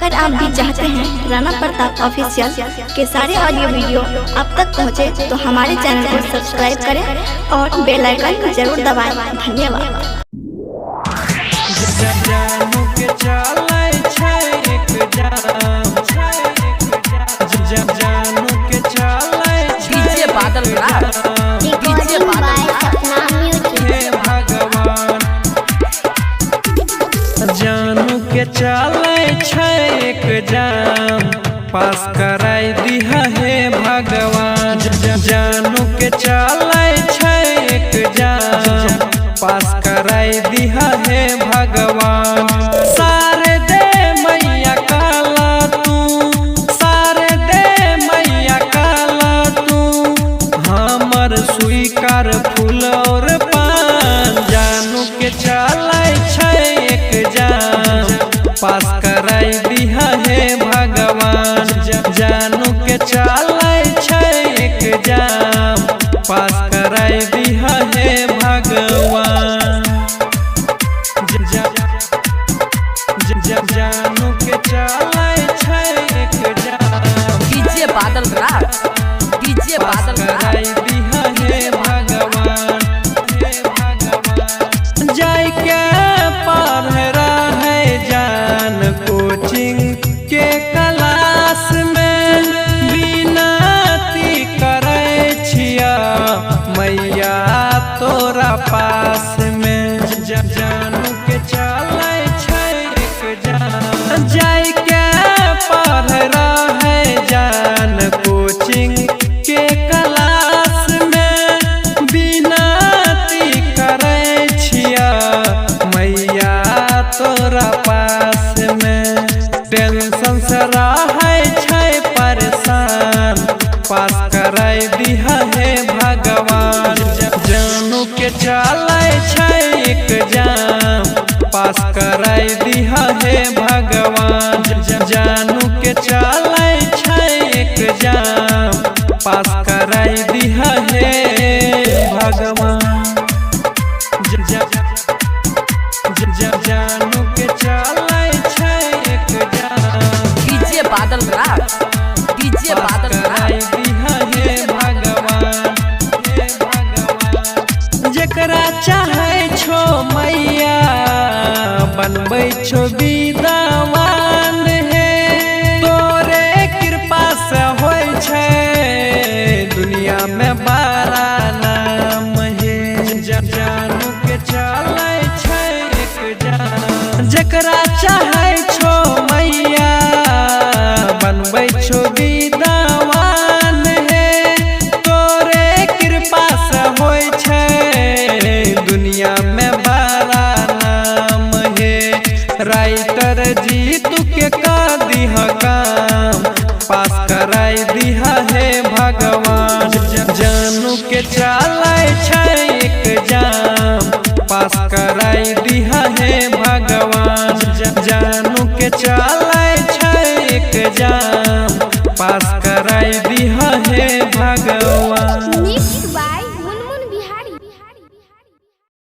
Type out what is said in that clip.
अगर आप भी चाहते हैं राणा प्रताप ऑफिशियल के सारे ऑडियो वीडियो आप तक पहुंचे, तो हमारे चैनल को सब्सक्राइब करें और बेल आइकन जरूर दबाएं। धन्यवाद। जानू के चले एग्जाम पास कराई दिहा हे भगवान। जानू के चले एग्जाम पास कराई दिहा हे भगवान। सारे दे मैया काला तू, सारे दे मैया काला तू, हमर स्वीकार फूल और पान। जानू के चले एग्जाम पास कराई दिहा हे भगवान। जानू के चले एग्जाम पास कराई दिहा हे भगवान। जानू के चले एग्जाम डीजे बादल राज, डीजे बादल कराई दिहा हे भगवान। जाय के पढ़ रहे जान कोचिंग के क्लास में, विनती करे छिया मैया तोरा पास में। जानू के चले एग्जाम जाय के पढ़ रहे जान कोचिंग के क्लास में, विनती करे छिया मैया तोरा पास में। टेंशन से रहे छै परेशान पास कराई दिहा हे भगवान। जानू के चले एग्जाम पास कराई दिहा हे भगवान। जानू के चले एग्जाम पास कराई दिहा हे भगवान। जानू के चले एग्जाम डीजे बादल राज, डीजे बादल कराई दिहा हे भगवान। जेकरा चाहे छो मैया बनबै छो विद्वान हे, तोरे कृपा से होय छै दुनिया में बड़ा नाम हे। जानू के चले एग्जाम जेकरा चाहे छो मैया बनबै छो विद्वान हे, तोरे कृपा से होय छै दुनिया में बड़ा नाम हे। राइटर जी तू के कर दिहा काम पास कराई दिहा हे भगवान। जानू के चले एग्जाम पास कराई दिहा हे भगवान। जानू के चले एग्जाम